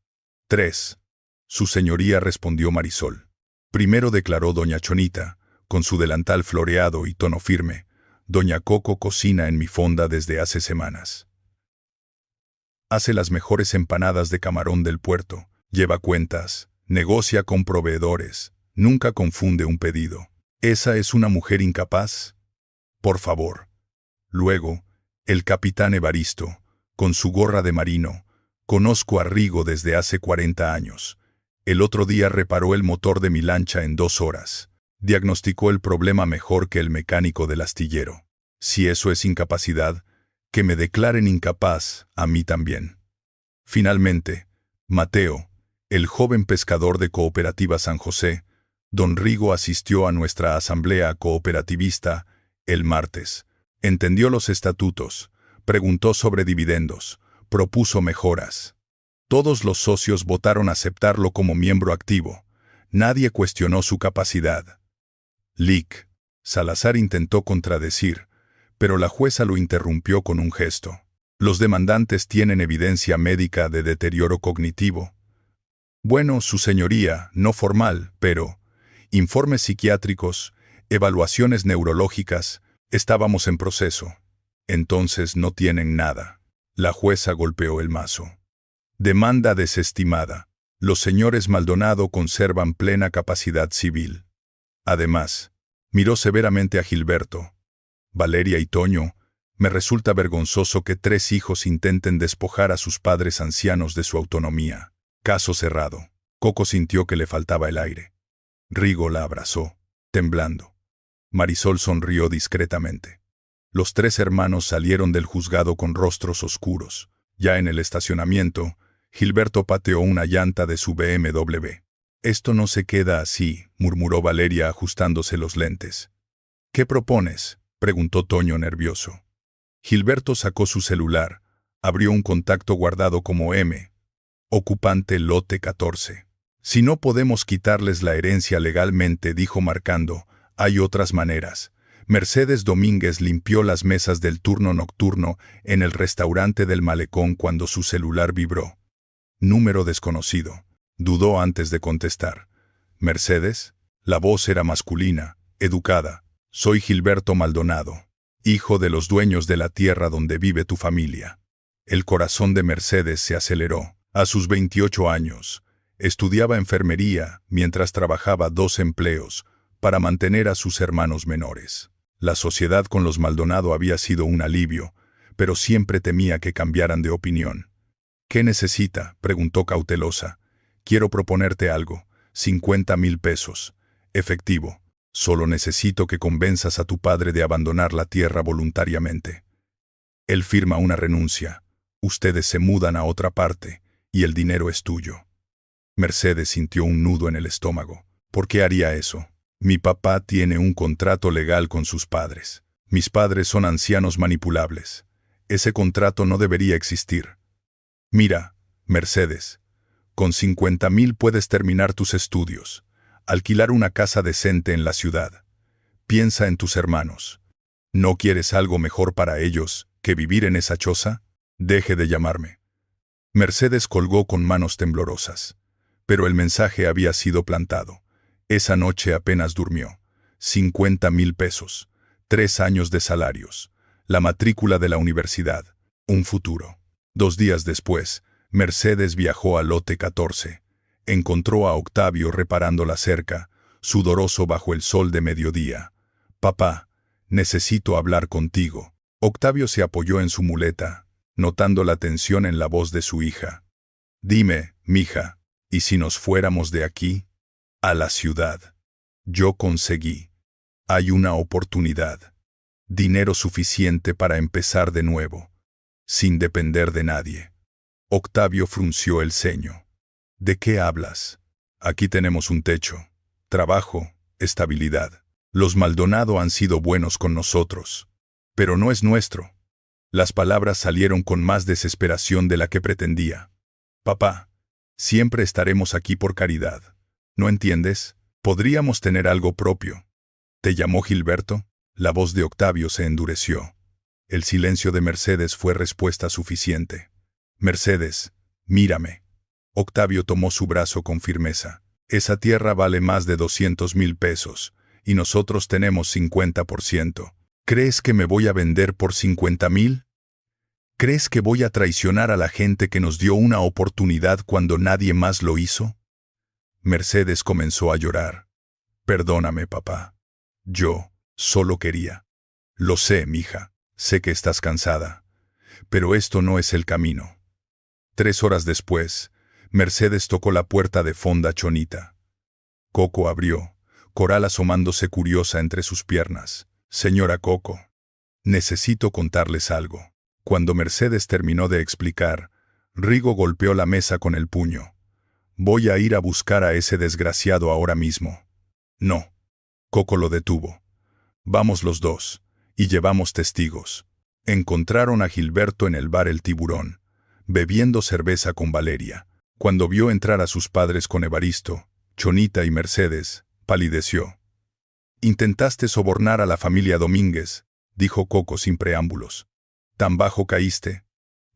3. Su señoría, respondió Marisol. Primero, declaró doña Chonita, con su delantal floreado y tono firme. Doña Coco cocina en mi fonda desde hace semanas. Hace las mejores empanadas de camarón del puerto, lleva cuentas, negocia con proveedores, nunca confunde un pedido. ¿Esa es una mujer incapaz? Por favor. Luego, el capitán Evaristo, con su gorra de marino. Conozco a Rigo desde hace 40 años. El otro día reparó el motor de mi lancha en 2 horas. Diagnosticó el problema mejor que el mecánico del astillero. Si eso es incapacidad, que me declaren incapaz a mí también. Finalmente, Mateo, el joven pescador de Cooperativa San José, don Rigo asistió a nuestra asamblea cooperativista el martes. Entendió los estatutos, preguntó sobre dividendos, propuso mejoras. Todos los socios votaron aceptarlo como miembro activo. Nadie cuestionó su capacidad. Lic. Salazar intentó contradecir, pero la jueza lo interrumpió con un gesto. Los demandantes tienen evidencia médica de deterioro cognitivo. Bueno, su señoría, no formal, pero informes psiquiátricos, evaluaciones neurológicas, estábamos en proceso. Entonces no tienen nada. La jueza golpeó el mazo. Demanda desestimada. Los señores Maldonado conservan plena capacidad civil. Además, miró severamente a Gilberto. Valeria y Toño, me resulta vergonzoso que 3 hijos intenten despojar a sus padres ancianos de su autonomía. Caso cerrado. Coco sintió que le faltaba el aire. Rigo la abrazó, temblando. Marisol sonrió discretamente. Los 3 hermanos salieron del juzgado con rostros oscuros. Ya en el estacionamiento, Gilberto pateó una llanta de su BMW. Esto no se queda así, murmuró Valeria ajustándose los lentes. ¿Qué propones?, preguntó Toño nervioso. Gilberto sacó su celular, abrió un contacto guardado como M. Ocupante lote 14. Si no podemos quitarles la herencia legalmente, dijo marcando, hay otras maneras. Mercedes Domínguez limpió las mesas del turno nocturno en el restaurante del Malecón cuando su celular vibró. Número desconocido. Dudó antes de contestar. ¿Mercedes? La voz era masculina, educada. Soy Gilberto Maldonado, hijo de los dueños de la tierra donde vive tu familia. El corazón de Mercedes se aceleró. A sus 28 años, estudiaba enfermería mientras trabajaba 2 empleos para mantener a sus hermanos menores. La sociedad con los Maldonado había sido un alivio, pero siempre temía que cambiaran de opinión. ¿Qué necesita?, preguntó cautelosa. Quiero proponerte algo, 50,000 pesos. Efectivo. Solo necesito que convenzas a tu padre de abandonar la tierra voluntariamente. Él firma una renuncia. Ustedes se mudan a otra parte, y el dinero es tuyo. Mercedes sintió un nudo en el estómago. ¿Por qué haría eso? Mi papá tiene un contrato legal con sus padres. Mis padres son ancianos manipulables. Ese contrato no debería existir. Mira, Mercedes, con 50,000 puedes terminar tus estudios, alquilar una casa decente en la ciudad. Piensa en tus hermanos. ¿No quieres algo mejor para ellos que vivir en esa choza? Deje de llamarme. Mercedes colgó con manos temblorosas. Pero el mensaje había sido plantado. Esa noche apenas durmió. 50,000 pesos, 3 años de salarios, la matrícula de la universidad, un futuro. 2 días después, Mercedes viajó al lote 14. Encontró a Octavio reparando la cerca, sudoroso bajo el sol de mediodía. Papá, necesito hablar contigo. Octavio se apoyó en su muleta, notando la tensión en la voz de su hija. Dime, mija, ¿y si nos fuéramos de aquí? A la ciudad. Yo conseguí. Hay una oportunidad. Dinero suficiente para empezar de nuevo, sin depender de nadie. Octavio frunció el ceño. ¿De qué hablas? Aquí tenemos un techo, trabajo, estabilidad. Los Maldonado han sido buenos con nosotros, pero no es nuestro. Las palabras salieron con más desesperación de la que pretendía. Papá, siempre estaremos aquí por caridad. ¿No entiendes? Podríamos tener algo propio. ¿Te llamó Gilberto? La voz de Octavio se endureció. El silencio de Mercedes fue respuesta suficiente. Mercedes, mírame. Octavio tomó su brazo con firmeza. Esa tierra vale más de 200,000 pesos, y nosotros tenemos 50%. ¿Crees que me voy a vender por 50,000? ¿Crees que voy a traicionar a la gente que nos dio una oportunidad cuando nadie más lo hizo? Mercedes comenzó a llorar. Perdóname, papá. Yo solo quería. Lo sé, mija. Sé que estás cansada. Pero esto no es el camino. 3 horas después, Mercedes tocó la puerta de Fonda Chonita. Coco abrió, Coral asomándose curiosa entre sus piernas. Señora Coco, necesito contarles algo. Cuando Mercedes terminó de explicar, Rigo golpeó la mesa con el puño. Voy a ir a buscar a ese desgraciado ahora mismo. No. Coco lo detuvo. Vamos los dos, y llevamos testigos. Encontraron a Gilberto en el bar El Tiburón, bebiendo cerveza con Valeria. Cuando vio entrar a sus padres con Evaristo, Chonita y Mercedes, palideció. Intentaste sobornar a la familia Domínguez, dijo Coco sin preámbulos. ¿Tan bajo caíste?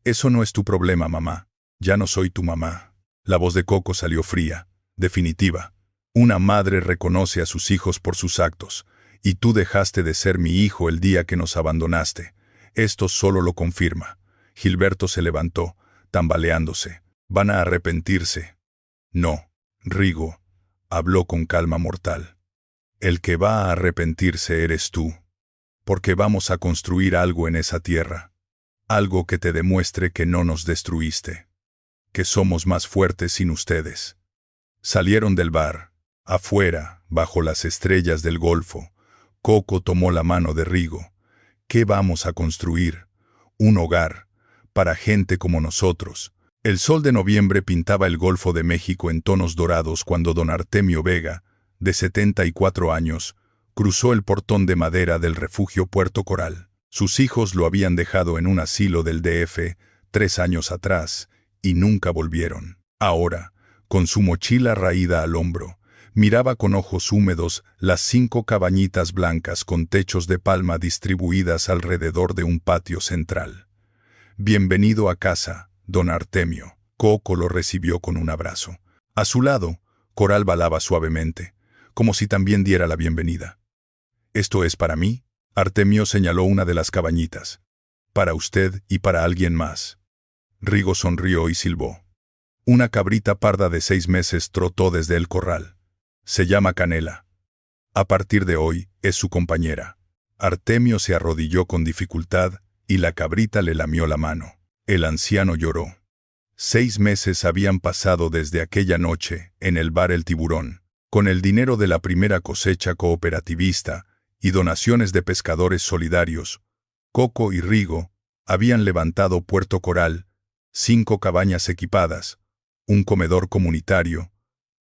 Eso no es tu problema, mamá. Ya no soy tu mamá. La voz de Coco salió fría, definitiva. Una madre reconoce a sus hijos por sus actos, y tú dejaste de ser mi hijo el día que nos abandonaste. Esto solo lo confirma. Gilberto se levantó, tambaleándose. Van a arrepentirse. No, Rigo, habló con calma mortal. El que va a arrepentirse eres tú. Porque vamos a construir algo en esa tierra. Algo que te demuestre que no nos destruiste. Que somos más fuertes sin ustedes. Salieron del bar. Afuera, bajo las estrellas del Golfo, Coco tomó la mano de Rigo. ¿Qué vamos a construir? Un hogar, para gente como nosotros. El sol de noviembre pintaba el Golfo de México en tonos dorados cuando don Artemio Vega, de 74 años, cruzó el portón de madera del refugio Puerto Coral. Sus hijos lo habían dejado en un asilo del DF 3 años atrás, y nunca volvieron. Ahora, con su mochila raída al hombro, miraba con ojos húmedos las 5 cabañitas blancas con techos de palma distribuidas alrededor de un patio central. Bienvenido a casa, don Artemio. Coco lo recibió con un abrazo. A su lado, Coral balaba suavemente, como si también diera la bienvenida. ¿Esto es para mí? Artemio señaló una de las cabañitas. Para usted y para alguien más. Rigo sonrió y silbó. Una cabrita parda de 6 meses trotó desde el corral. Se llama Canela. A partir de hoy, es su compañera. Artemio se arrodilló con dificultad, y la cabrita le lamió la mano. El anciano lloró. 6 meses habían pasado desde aquella noche, en el bar El Tiburón, con el dinero de la primera cosecha cooperativista y donaciones de pescadores solidarios. Coco y Rigo habían levantado Puerto Coral, 5 cabañas equipadas, un comedor comunitario,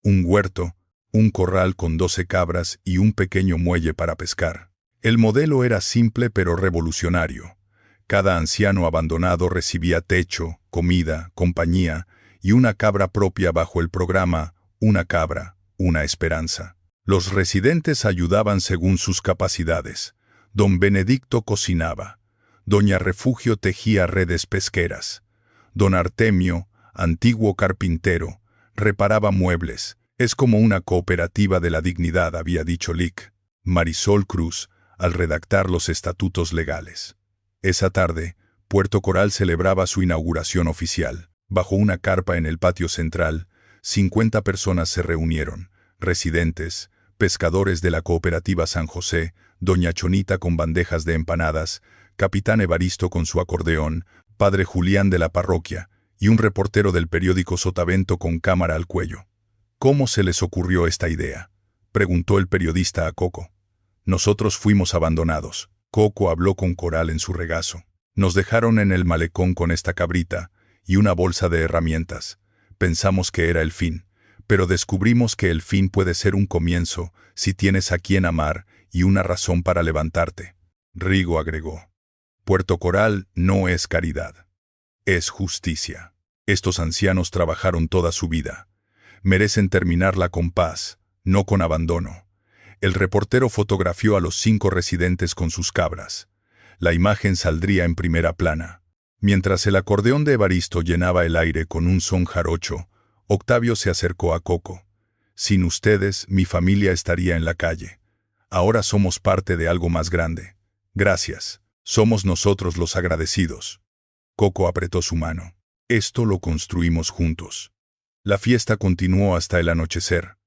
un huerto, un corral con 12 cabras y un pequeño muelle para pescar. El modelo era simple pero revolucionario. Cada anciano abandonado recibía techo, comida, compañía y una cabra propia bajo el programa Una cabra, una esperanza. Los residentes ayudaban según sus capacidades. Don Benedicto cocinaba. Doña Refugio tejía redes pesqueras. Don Artemio, antiguo carpintero, reparaba muebles. Es como una cooperativa de la dignidad, había dicho Lic. Marisol Cruz, al redactar los estatutos legales. Esa tarde, Puerto Coral celebraba su inauguración oficial. Bajo una carpa en el patio central, 50 personas se reunieron, residentes, pescadores de la cooperativa San José, doña Chonita con bandejas de empanadas, capitán Evaristo con su acordeón, padre Julián de la parroquia, y un reportero del periódico Sotavento con cámara al cuello. ¿Cómo se les ocurrió esta idea?, preguntó el periodista a Coco. Nosotros fuimos abandonados. Coco habló con Coral en su regazo. Nos dejaron en el malecón con esta cabrita y una bolsa de herramientas. Pensamos que era el fin, pero descubrimos que el fin puede ser un comienzo si tienes a quien amar y una razón para levantarte. Rigo agregó. Puerto Coral no es caridad. Es justicia. Estos ancianos trabajaron toda su vida. Merecen terminarla con paz, no con abandono. El reportero fotografió a los 5 residentes con sus cabras. la imagen saldría en primera plana. Mientras el acordeón de Evaristo llenaba el aire con un son jarocho, Octavio se acercó a Coco. Sin ustedes, mi familia estaría en la calle. Ahora somos parte de algo más grande. Gracias. Somos nosotros los agradecidos. Coco apretó su mano. Esto lo construimos juntos. La fiesta continuó hasta el anochecer.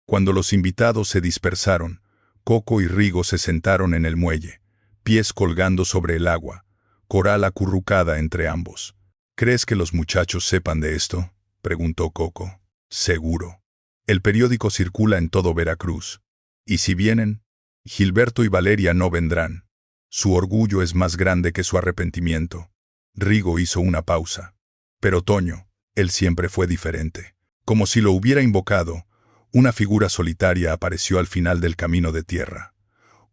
Cuando los invitados se dispersaron, Coco y Rigo se sentaron en el muelle, pies colgando sobre el agua, Coral acurrucada entre ambos. ¿Crees que los muchachos sepan de esto?, preguntó Coco. Seguro. El periódico circula en todo Veracruz. ¿Y si vienen? Gilberto y Valeria no vendrán. Su orgullo es más grande que su arrepentimiento. Rigo hizo una pausa. Pero Toño, él siempre fue diferente. Como si lo hubiera invocado, una figura solitaria apareció al final del camino de tierra.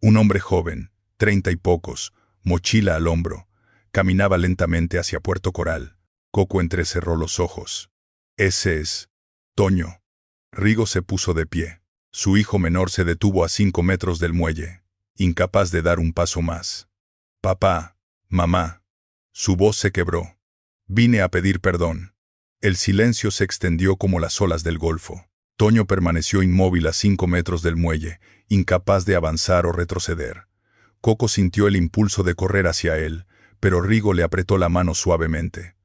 Un hombre joven, 30 y pocos, mochila al hombro, caminaba lentamente hacia Puerto Coral. Coco entrecerró los ojos. Ese es Toño. Rigo se puso de pie. Su hijo menor se detuvo a 5 metros del muelle, incapaz de dar un paso más. Papá, mamá. Su voz se quebró. Vine a pedir perdón. El silencio se extendió como las olas del Golfo. Toño permaneció inmóvil a 5 metros del muelle, incapaz de avanzar o retroceder. Coco sintió el impulso de correr hacia él, pero Rigo le apretó la mano suavemente.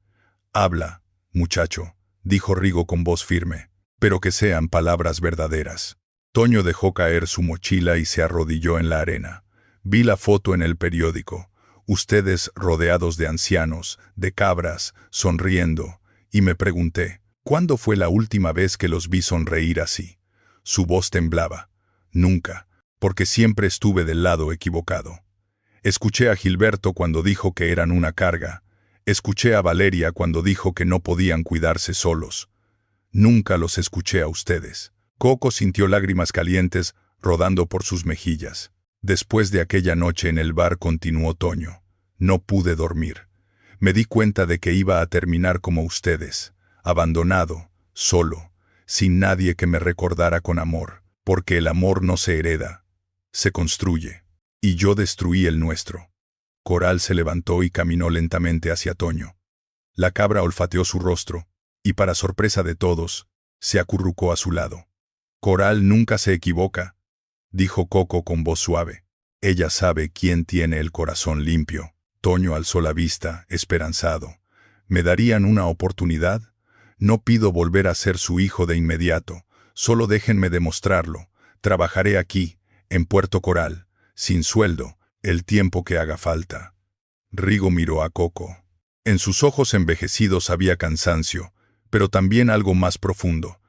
Habla, muchacho, dijo Rigo con voz firme, pero que sean palabras verdaderas. Toño dejó caer su mochila y se arrodilló en la arena. Vi la foto en el periódico. Ustedes rodeados de ancianos, de cabras, sonriendo, y me pregunté, ¿cuándo fue la última vez que los vi sonreír así? Su voz temblaba. Nunca, porque siempre estuve del lado equivocado. Escuché a Gilberto cuando dijo que eran una carga. Escuché a Valeria cuando dijo que no podían cuidarse solos. Nunca los escuché a ustedes. Coco sintió lágrimas calientes rodando por sus mejillas. Después de aquella noche en el bar, continuó Toño, no pude dormir. Me di cuenta de que iba a terminar como ustedes, abandonado, solo, sin nadie que me recordara con amor, porque el amor no se hereda, se construye, y yo destruí el nuestro. Coral se levantó y caminó lentamente hacia Toño. La cabra olfateó su rostro, y para sorpresa de todos, se acurrucó a su lado. Coral nunca se equivoca, dijo Coco con voz suave. Ella sabe quién tiene el corazón limpio. Toño alzó la vista, esperanzado. ¿Me darían una oportunidad? No pido volver a ser su hijo de inmediato, solo déjenme demostrarlo. Trabajaré aquí, en Puerto Coral, sin sueldo, el tiempo que haga falta. Rigo miró a Coco. En sus ojos envejecidos había cansancio, pero también algo más profundo,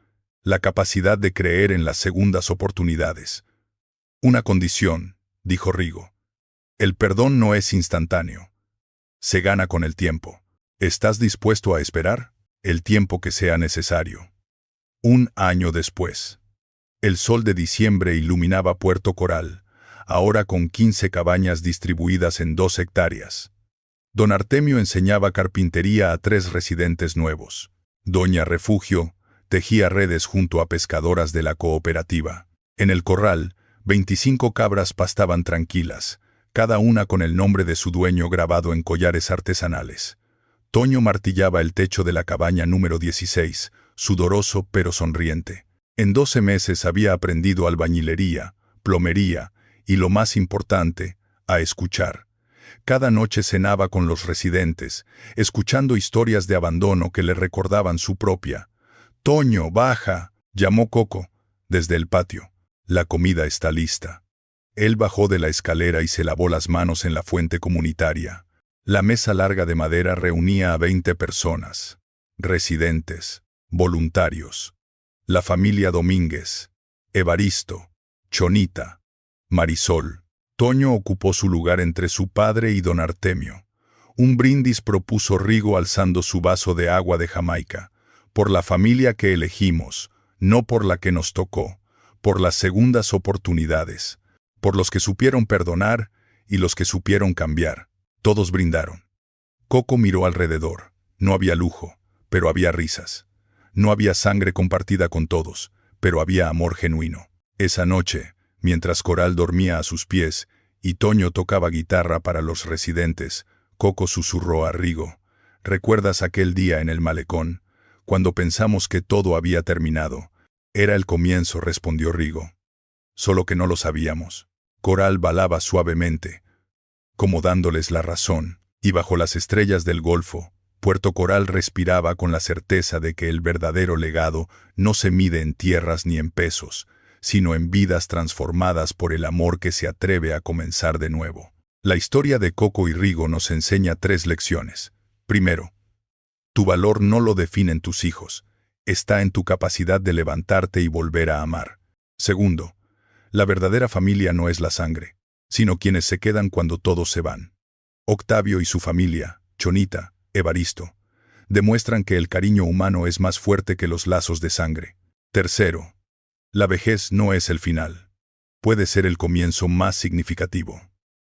la capacidad de creer en las segundas oportunidades. Una condición, dijo Rigo. El perdón no es instantáneo. Se gana con el tiempo. ¿Estás dispuesto a esperar? El tiempo que sea necesario. 1 año después. El sol de diciembre iluminaba Puerto Coral, ahora con 15 cabañas distribuidas en 2 hectáreas. Don Artemio enseñaba carpintería a 3 residentes nuevos. Doña Refugio tejía redes junto a pescadoras de la cooperativa. En el corral, 25 cabras pastaban tranquilas, cada una con el nombre de su dueño grabado en collares artesanales. Toño martillaba el techo de la cabaña número 16, sudoroso pero sonriente. En 12 meses había aprendido albañilería, plomería y, lo más importante, a escuchar. Cada noche cenaba con los residentes, escuchando historias de abandono que le recordaban su propia. «Toño, baja», llamó Coco, desde el patio. «La comida está lista». Él bajó de la escalera y se lavó las manos en la fuente comunitaria. La mesa larga de madera reunía a 20 personas. Residentes, voluntarios. La familia Domínguez, Evaristo, Chonita, Marisol. Toño ocupó su lugar entre su padre y don Artemio. Un brindis propuso Rigo alzando su vaso de agua de Jamaica. Por la familia que elegimos, no por la que nos tocó, por las segundas oportunidades, por los que supieron perdonar y los que supieron cambiar. Todos brindaron. Coco miró alrededor. No había lujo, pero había risas. No había sangre compartida con todos, pero había amor genuino. Esa noche, mientras Coral dormía a sus pies y Toño tocaba guitarra para los residentes. Coco susurró a Rigo: ¿recuerdas aquel día en el malecón, cuando pensamos que todo había terminado? Era el comienzo, respondió Rigo. Solo que no lo sabíamos. Coral balaba suavemente, como dándoles la razón, y bajo las estrellas del Golfo, Puerto Coral respiraba con la certeza de que el verdadero legado no se mide en tierras ni en pesos, sino en vidas transformadas por el amor que se atreve a comenzar de nuevo. La historia de Coco y Rigo nos enseña 3 lecciones. Primero, tu valor no lo definen tus hijos, está en tu capacidad de levantarte y volver a amar. Segundo, la verdadera familia no es la sangre, sino quienes se quedan cuando todos se van. Octavio y su familia, Chonita, Evaristo, demuestran que el cariño humano es más fuerte que los lazos de sangre. Tercero, la vejez no es el final. Puede ser el comienzo más significativo.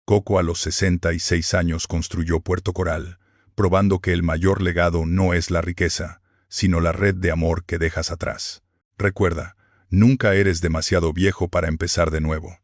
Coco a los 66 años construyó Puerto Coral, probando que el mayor legado no es la riqueza, sino la red de amor que dejas atrás. Recuerda, nunca eres demasiado viejo para empezar de nuevo.